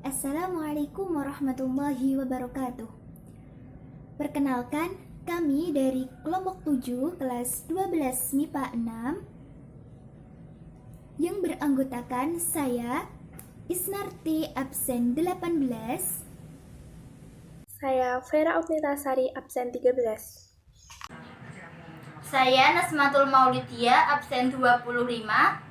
Assalamualaikum warahmatullahi wabarakatuh. Perkenalkan, kami dari kelompok 7 kelas 12 MIPA 6 yang beranggotakan saya Isnarti absen 18. Saya Vera Upnitasari absen 13. Saya Nasmatul Maulidia absen 25.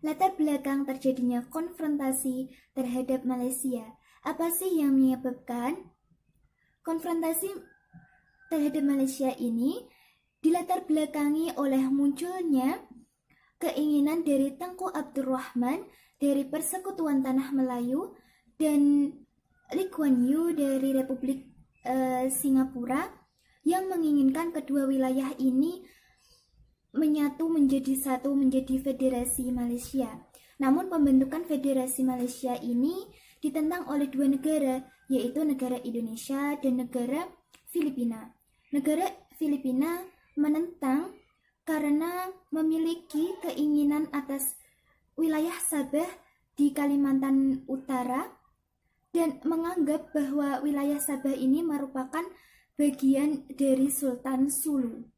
Latar belakang terjadinya konfrontasi terhadap Malaysia. Apa sih yang menyebabkan konfrontasi terhadap Malaysia ini dilatar belakangi oleh munculnya keinginan dari Tengku Abdul Rahman dari Persekutuan Tanah Melayu dan Lee Kuan Yew dari Republik Singapura yang menginginkan kedua wilayah ini menyatu menjadi satu menjadi Federasi Malaysia. Namun pembentukan Federasi Malaysia ini ditentang oleh dua negara, yaitu negara Indonesia dan negara Filipina. Negara Filipina menentang karena memiliki keinginan atas wilayah Sabah di Kalimantan Utara dan menganggap bahwa wilayah Sabah ini merupakan bagian dari Sultan Sulu.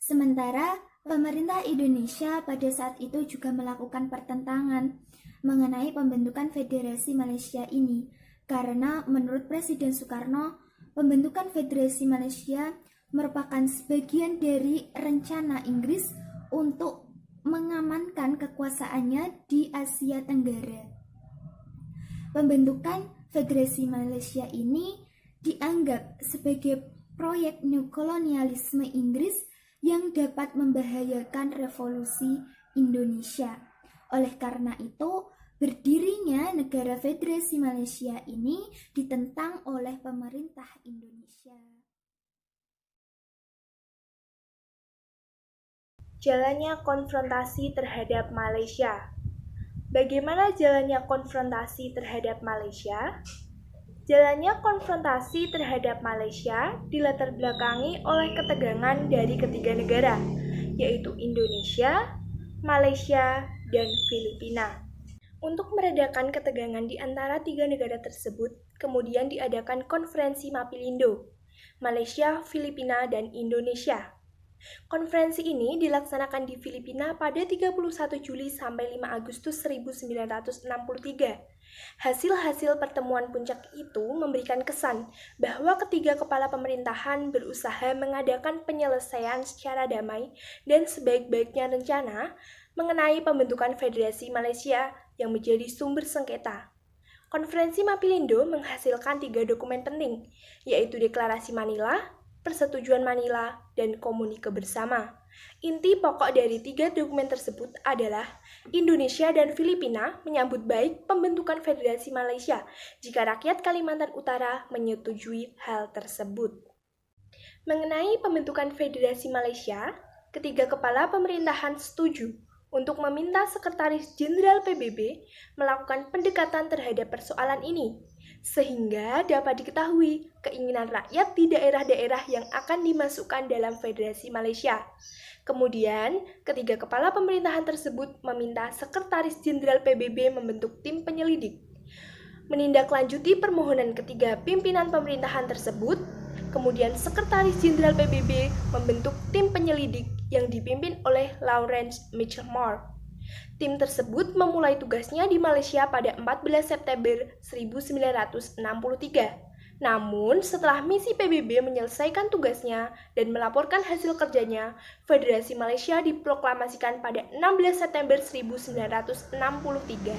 Sementara pemerintah Indonesia pada saat itu juga melakukan pertentangan mengenai pembentukan Federasi Malaysia ini, karena menurut Presiden Soekarno, pembentukan Federasi Malaysia merupakan sebagian dari rencana Inggris untuk mengamankan kekuasaannya di Asia Tenggara. Pembentukan Federasi Malaysia ini dianggap sebagai proyek neokolonialisme Inggris yang dapat membahayakan revolusi Indonesia. Oleh karena itu, berdirinya negara Federasi Malaysia ini ditentang oleh pemerintah Indonesia. Jalannya konfrontasi terhadap Malaysia. Bagaimana jalannya konfrontasi terhadap Malaysia? Jalannya konfrontasi terhadap Malaysia dilatar belakangi oleh ketegangan dari ketiga negara, yaitu Indonesia, Malaysia, dan Filipina. Untuk meredakan ketegangan di antara tiga negara tersebut, kemudian diadakan konferensi Mapilindo, Malaysia, Filipina, dan Indonesia. Konferensi ini dilaksanakan di Filipina pada 31 Juli sampai 5 Agustus 1963. Hasil-hasil pertemuan puncak itu memberikan kesan bahwa ketiga kepala pemerintahan berusaha mengadakan penyelesaian secara damai dan sebaik-baiknya rencana mengenai pembentukan Federasi Malaysia yang menjadi sumber sengketa. Konferensi Mapilindo menghasilkan 3 dokumen penting, yaitu Deklarasi Manila, Persetujuan Manila, dan Komunike Bersama. Inti pokok dari 3 dokumen tersebut adalah Indonesia dan Filipina menyambut baik pembentukan Federasi Malaysia jika rakyat Kalimantan Utara menyetujui hal tersebut. Mengenai pembentukan Federasi Malaysia, ketiga kepala pemerintahan setuju untuk meminta Sekretaris Jenderal PBB melakukan pendekatan terhadap persoalan ini, sehingga dapat diketahui keinginan rakyat di daerah-daerah yang akan dimasukkan dalam Federasi Malaysia. Kemudian, ketiga kepala pemerintahan tersebut meminta Sekretaris Jenderal PBB membentuk tim penyelidik. Menindaklanjuti permohonan ketiga pimpinan pemerintahan tersebut, kemudian Sekretaris Jenderal PBB membentuk tim penyelidik yang dipimpin oleh Lawrence Mitchell Moore. Tim tersebut memulai tugasnya di Malaysia pada 14 September 1963. Namun, setelah misi PBB menyelesaikan tugasnya dan melaporkan hasil kerjanya, Federasi Malaysia diproklamasikan pada 16 September 1963.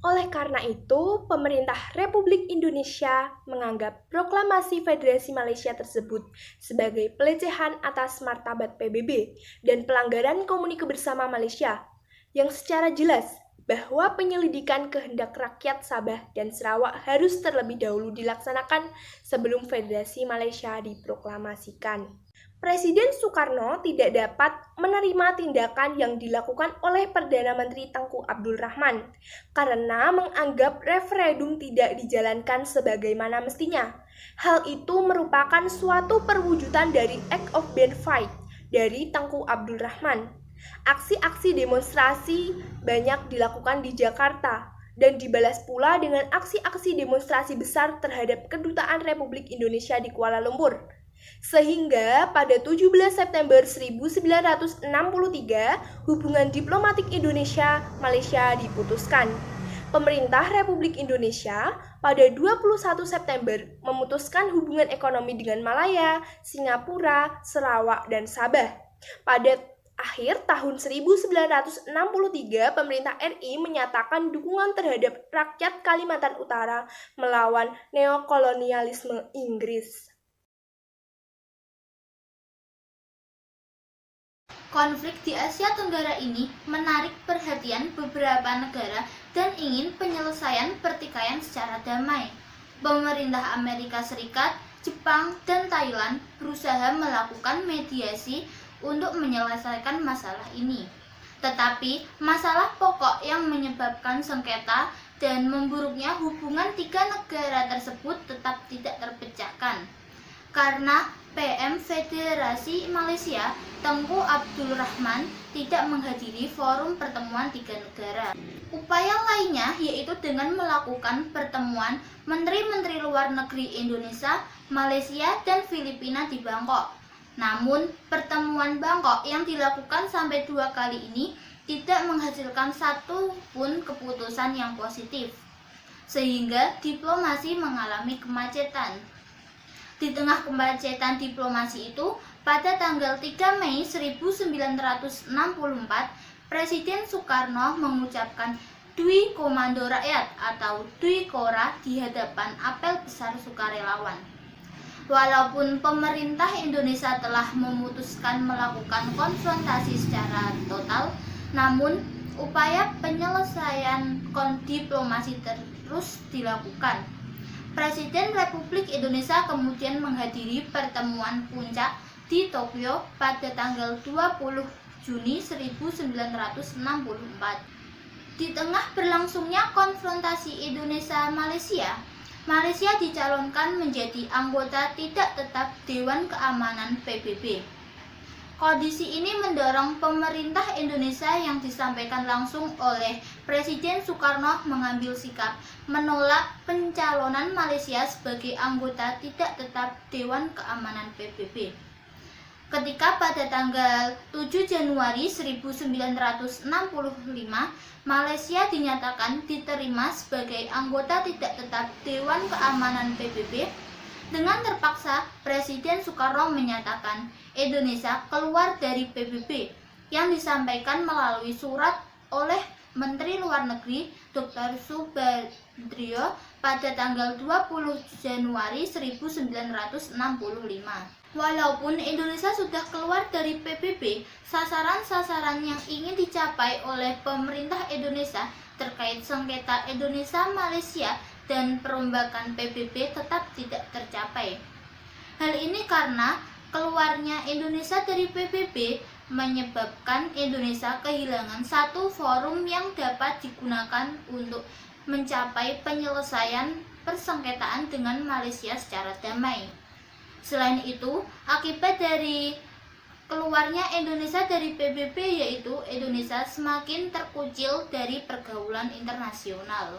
Oleh karena itu, pemerintah Republik Indonesia menganggap proklamasi Federasi Malaysia tersebut sebagai pelecehan atas martabat PBB dan pelanggaran Komunike Bersama Malaysia, yang secara jelas bahwa penyelidikan kehendak rakyat Sabah dan Sarawak harus terlebih dahulu dilaksanakan sebelum Federasi Malaysia diproklamasikan. Presiden Soekarno tidak dapat menerima tindakan yang dilakukan oleh Perdana Menteri Tengku Abdul Rahman karena menganggap referendum tidak dijalankan sebagaimana mestinya. Hal itu merupakan suatu perwujudan dari Act of Bad Faith dari Tengku Abdul Rahman. Aksi-aksi demonstrasi banyak dilakukan di Jakarta dan dibalas pula dengan aksi-aksi demonstrasi besar terhadap Kedutaan Republik Indonesia di Kuala Lumpur. Sehingga pada 17 September 1963, hubungan diplomatik Indonesia-Malaysia diputuskan. Pemerintah Republik Indonesia pada 21 September memutuskan hubungan ekonomi dengan Malaya, Singapura, Sarawak, dan Sabah. Pada akhir tahun 1963, pemerintah RI menyatakan dukungan terhadap rakyat Kalimantan Utara melawan neokolonialisme Inggris. Konflik di Asia Tenggara ini menarik perhatian beberapa negara dan ingin penyelesaian pertikaian secara damai. Pemerintah Amerika Serikat, Jepang, dan Thailand berusaha melakukan mediasi untuk menyelesaikan masalah ini. Tetapi masalah pokok yang menyebabkan sengketa dan memburuknya hubungan tiga negara tersebut tetap tidak terpecahkan. Karena PM Federasi Malaysia, Tengku Abdul Rahman, tidak menghadiri forum pertemuan tiga negara. Upaya lainnya yaitu dengan melakukan pertemuan Menteri-Menteri Luar Negeri Indonesia, Malaysia, dan Filipina di Bangkok. Namun, pertemuan Bangkok yang dilakukan sampai 2 kali ini tidak menghasilkan satu pun keputusan yang positif, sehingga diplomasi mengalami kemacetan. Di tengah kemacetan diplomasi itu, pada tanggal 3 Mei 1964, Presiden Soekarno mengucapkan Dwi Komando Rakyat atau Dwi Kora di hadapan apel besar sukarelawan. Walaupun pemerintah Indonesia telah memutuskan melakukan konfrontasi secara total, namun upaya penyelesaian diplomasi terus dilakukan. Presiden Republik Indonesia kemudian menghadiri pertemuan puncak di Tokyo pada tanggal 20 Juni 1964. Di tengah berlangsungnya konfrontasi Indonesia-Malaysia, Malaysia dicalonkan menjadi anggota tidak tetap Dewan Keamanan PBB. Kondisi ini mendorong pemerintah Indonesia yang disampaikan langsung oleh Presiden Soekarno mengambil sikap menolak pencalonan Malaysia sebagai anggota tidak tetap Dewan Keamanan PBB. Ketika pada tanggal 7 Januari 1965, Malaysia dinyatakan diterima sebagai anggota tidak tetap Dewan Keamanan PBB, dengan terpaksa Presiden Soekarno menyatakan Indonesia keluar dari PBB yang disampaikan melalui surat oleh Menteri Luar Negeri Dr. Subandrio pada tanggal 20 Januari 1965. Walaupun Indonesia sudah keluar dari PBB, sasaran-sasaran yang ingin dicapai oleh pemerintah Indonesia terkait sengketa Indonesia-Malaysia dan perombakan PBB tetap tidak tercapai. Hal ini karena keluarnya Indonesia dari PBB menyebabkan Indonesia kehilangan satu forum yang dapat digunakan untuk mencapai penyelesaian persengketaan dengan Malaysia secara damai. Selain itu, akibat dari keluarnya Indonesia dari PBB yaitu Indonesia semakin terkucil dari pergaulan internasional.